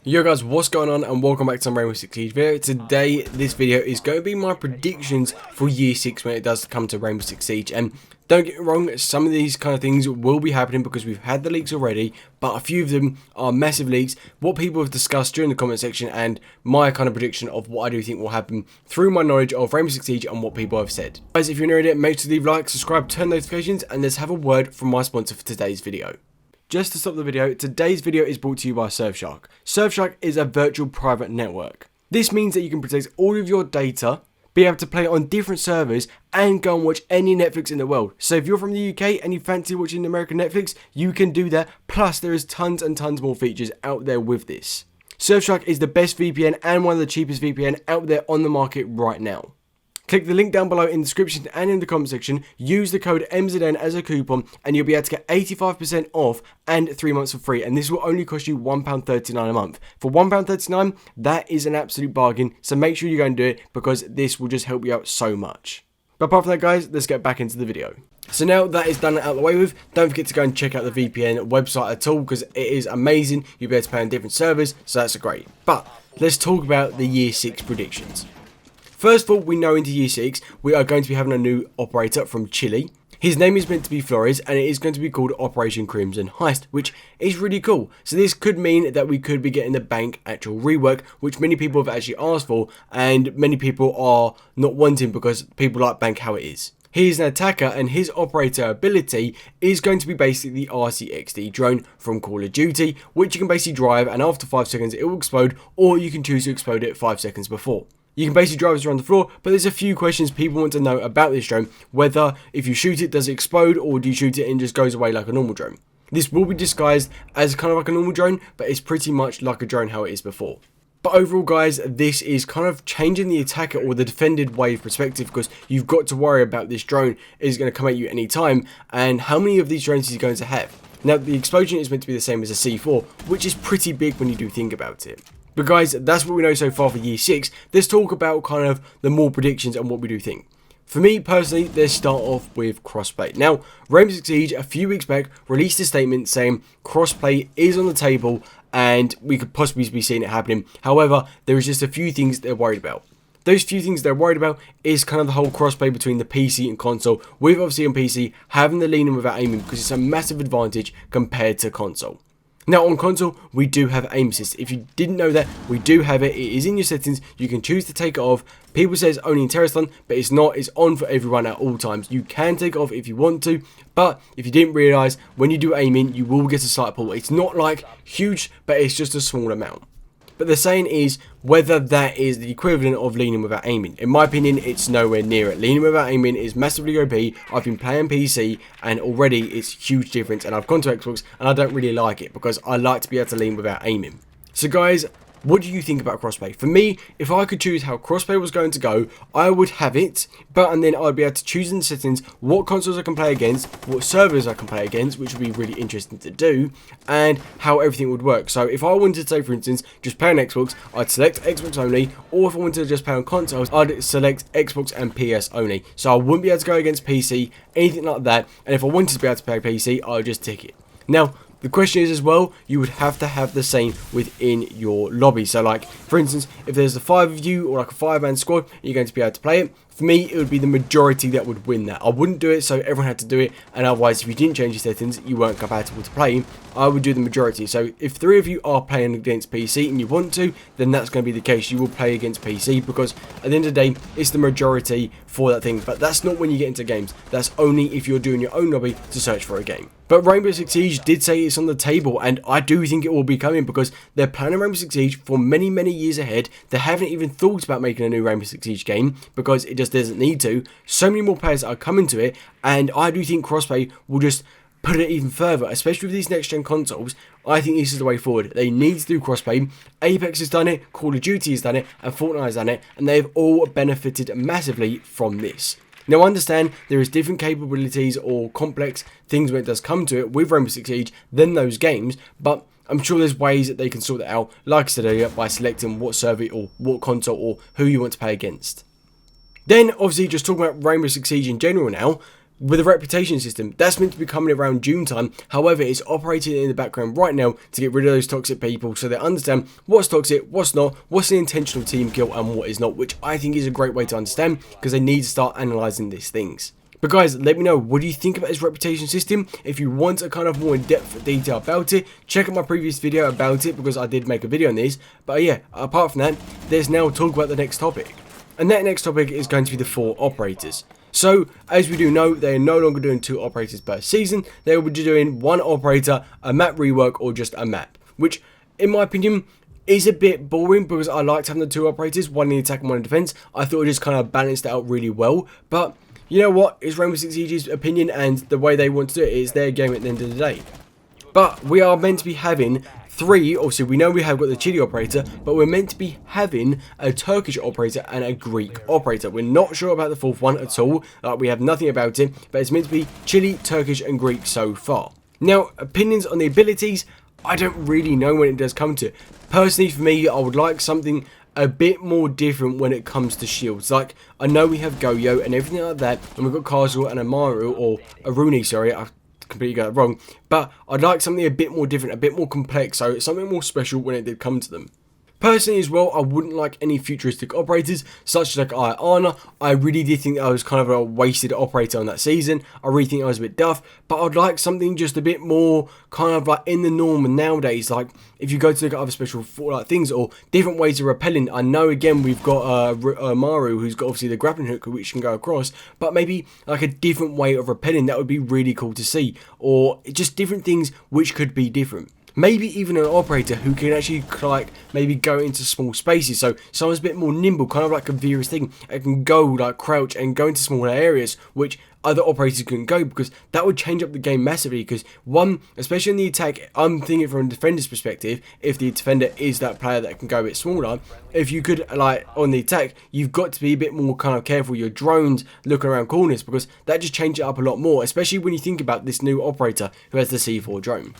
Yo guys, what's going on and welcome back to some Rainbow Six Siege video. Today, this video is going to be my predictions for Year 6 when it does come to Rainbow Six Siege. And don't get me wrong, some of these kind of things will be happening because we've had the leaks already, but a few of them are massive leaks, what people have discussed during the comment section, and my kind of prediction of what I do think will happen through my knowledge of Rainbow Six Siege and what people have said. Guys, if you're new to it, make sure to leave a like, subscribe, turn notifications, and let's have a word from my sponsor for today's video. Just to stop the video, today's video is brought to you by Surfshark. Surfshark is a virtual private network. This means that you can protect all of your data, be able to play it on different servers, and go and watch any Netflix in the world. So if you're from the UK and you fancy watching American Netflix, you can do that. Plus, there is tons and tons more features out there with this. Surfshark is the best VPN and one of the cheapest VPN out there on the market right now. Click the link down below in the description and in the comment section, use the code MZN as a coupon, and you'll be able to get 85% off and 3 months for free, and this will only cost you £1.39 a month. For £1.39, that is an absolute bargain, so make sure you go and do it, because this will just help you out so much. But apart from that guys, let's get back into the video. So now that is done and out of the way with, don't forget to go and check out the VPN website at all, because it is amazing. You'll be able to play on different servers, so that's great. But let's talk about the Year 6 predictions. First of all, we know into Year 6, we are going to be having a new operator from Chile. His name is meant to be Flores, and it is going to be called Operation Crimson Heist, which is really cool. So this could mean that we could be getting the bank actual rework, which many people have actually asked for, and many people are not wanting because people like bank how it is. He is an attacker, and his operator ability is going to be basically the RCXD drone from Call of Duty, which you can basically drive, and after 5 seconds it will explode, or you can choose to explode it 5 seconds before. You can basically drive it around the floor, but there's a few questions people want to know about this drone, whether if you shoot it, does it explode, or do you shoot it and it just goes away like a normal drone. This will be disguised as kind of like a normal drone, but it's pretty much like a drone how it is before. But overall guys, this is kind of changing the attacker or the defended wave perspective, because you've got to worry about this drone is going to come at you any time, and how many of these drones is going to have. Now the explosion is meant to be the same as a C4, which is pretty big when you do think about it. But guys, that's what we know so far for Year 6. Let's talk about kind of the more predictions and what we do think. For me personally, let's start off with Crossplay. Now, Rainbow Six Siege a few weeks back released a statement saying Crossplay is on the table and we could possibly be seeing it happening. However, there is just a few things they're worried about. Those few things they're worried about is kind of the whole crossplay between the PC and console, with obviously on PC having the leaning without aiming, because it's a massive advantage compared to console. Now on console, we do have aim assist. If you didn't know that, we do have it. It is in your settings. You can choose to take it off. People say it's only in Terraston, but it's not. It's on for everyone at all times. You can take it off if you want to, but if you didn't realise, when you do aiming, you will get a slight pull. It's not like huge, but it's just a small amount. But the saying is whether that is the equivalent of leaning without aiming. In my opinion, it's nowhere near it. Leaning without aiming is massively OP. I've been playing PC and already it's huge difference, and I've gone to Xbox and I don't really like it because I like to be able to lean without aiming. So guys, what do you think about crossplay? For me, if I could choose how crossplay was going to go, I would have it, and then I'd be able to choose in the settings what consoles I can play against, what servers I can play against, which would be really interesting to do, and how everything would work. So if I wanted to, say for instance, just play on Xbox, I'd select Xbox only, or if I wanted to just play on consoles, I'd select Xbox and PS only. So I wouldn't be able to go against PC, anything like that, and if I wanted to be able to play PC, I would just tick it. Now, the question is as well, you would have to have the same within your lobby. So like, for instance, if there's the 5 of you or like a 5-man squad, you're going to be able to play it. For me, it would be the majority that would win that. I wouldn't do it so everyone had to do it, and otherwise if you didn't change your settings, you weren't compatible to play. I would do the majority. So if 3 of you are playing against PC and you want to, then that's going to be the case. You will play against PC, because at the end of the day, it's the majority for that thing. But that's not when you get into games. That's only if you're doing your own lobby to search for a game. But Rainbow Six Siege did say it's on the table, and I do think it will be coming, because they're planning Rainbow Six Siege for many, many years ahead. They haven't even thought about making a new Rainbow Six Siege game, because it just doesn't need to. So many more players are coming to it, and I do think crossplay will just put it even further, especially with these next gen consoles. I think this is the way forward. They need to do crossplay. Apex has done it, Call of Duty has done it, and Fortnite has done it, and they've all benefited massively from this. Now, understand there is different capabilities or complex things when it does come to it with Rainbow Six Siege than those games, but I'm sure there's ways that they can sort that out, like I said earlier, by selecting what server or what console or who you want to play against. Then, obviously, just talking about Rainbow Six Siege in general now, with a reputation system. That's meant to be coming around June time. However, it's operating in the background right now to get rid of those toxic people so they understand what's toxic, what's not, what's an intentional team kill and what is not, which I think is a great way to understand because they need to start analysing these things. But guys, let me know, what do you think about this reputation system? If you want a kind of more in-depth detail about it, check out my previous video about it because I did make a video on this. But yeah, apart from that, let's now talk about the next topic. And that next topic is going to be the 4 operators. So, as we do know, they are no longer doing 2 operators per season. They will be doing 1 operator, a map rework, or just a map. Which, in my opinion, is a bit boring because I liked having the 2 operators, 1 in attack and 1 in defense. I thought it just kind of balanced it out really well. But you know what? It's Rainbow Six Siege's opinion and the way they want to do it. It's their game at the end of the day. But we are meant to be having 3, obviously we know we have got the Chile operator, but we're meant to be having a Turkish operator and a Greek operator. We're not sure about the 4th one at all, we have nothing about it, but it's meant to be Chile, Turkish and Greek so far. Now, opinions on the abilities, I don't really know when it does come to it. Personally for me, I would like something a bit more different when it comes to shields. Like, I know we have Goyo and everything like that, and we've got Castle and Amaru, or Aruni, sorry, I completely got it wrong, but I'd like something a bit more different, a bit more complex, so something more special when it did come to them. Personally as well, I wouldn't like any futuristic operators, such as like Iana. I really did think I was kind of a wasted operator on that season. I really think I was a bit duff, but I'd like something just a bit more kind of like in the norm nowadays. Like if you go to look at other special things or different ways of repelling. I know again we've got Maru, who's got obviously the grappling hook which can go across, but maybe like a different way of repelling, that would be really cool to see. Or just different things which could be different. Maybe even an operator who can actually like maybe go into small spaces, so someone's a bit more nimble, kind of like a Vera's thing, and can go like crouch and go into smaller areas which other operators couldn't go, because that would change up the game massively. Because one, especially in the attack, I'm thinking from a defender's perspective, if the defender is that player that can go a bit smaller, if you could like on the attack, you've got to be a bit more kind of careful your drones looking around corners, because that just changes it up a lot more, especially when you think about this new operator who has the C4 drone.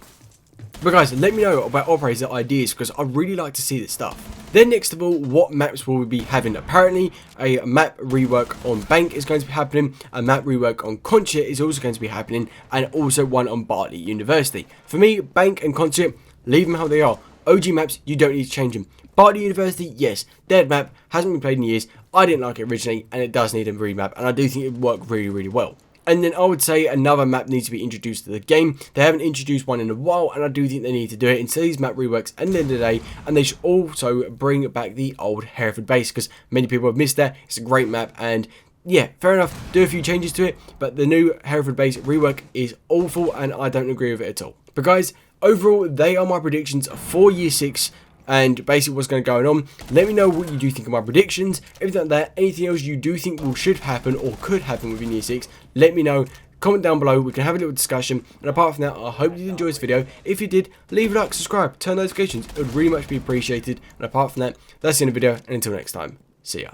But guys, let me know about operator ideas because I'd really like to see this stuff. Then next of all, what maps will we be having? Apparently, a map rework on Bank is going to be happening, a map rework on Concert is also going to be happening, and also one on Bartley University. For me, Bank and Concert, leave them how they are. OG maps, you don't need to change them. Bartley University, yes, dead map, hasn't been played in years, I didn't like it originally, and it does need a remap, and I do think it would work really, really well. And then I would say another map needs to be introduced to the game. They haven't introduced one in a while, and I do think they need to do it instead of these map reworks at the end of the day. And they should also bring back the old Hereford base, because many people have missed that. It's a great map, and yeah, fair enough, do a few changes to it, but the new Hereford base rework is awful, and I don't agree with it at all. But guys, overall, they are my predictions for Year 6. And basically what's going to go on. Let me know what you do think of my predictions, everything like that, anything else you do think should happen or could happen within Year 6, let me know, comment down below, we can have a little discussion. And apart from that, I hope you enjoyed this video. If you did, leave a like, subscribe, turn notifications, it would really much be appreciated. And apart from that, that's the end of the video, and until next time, see ya.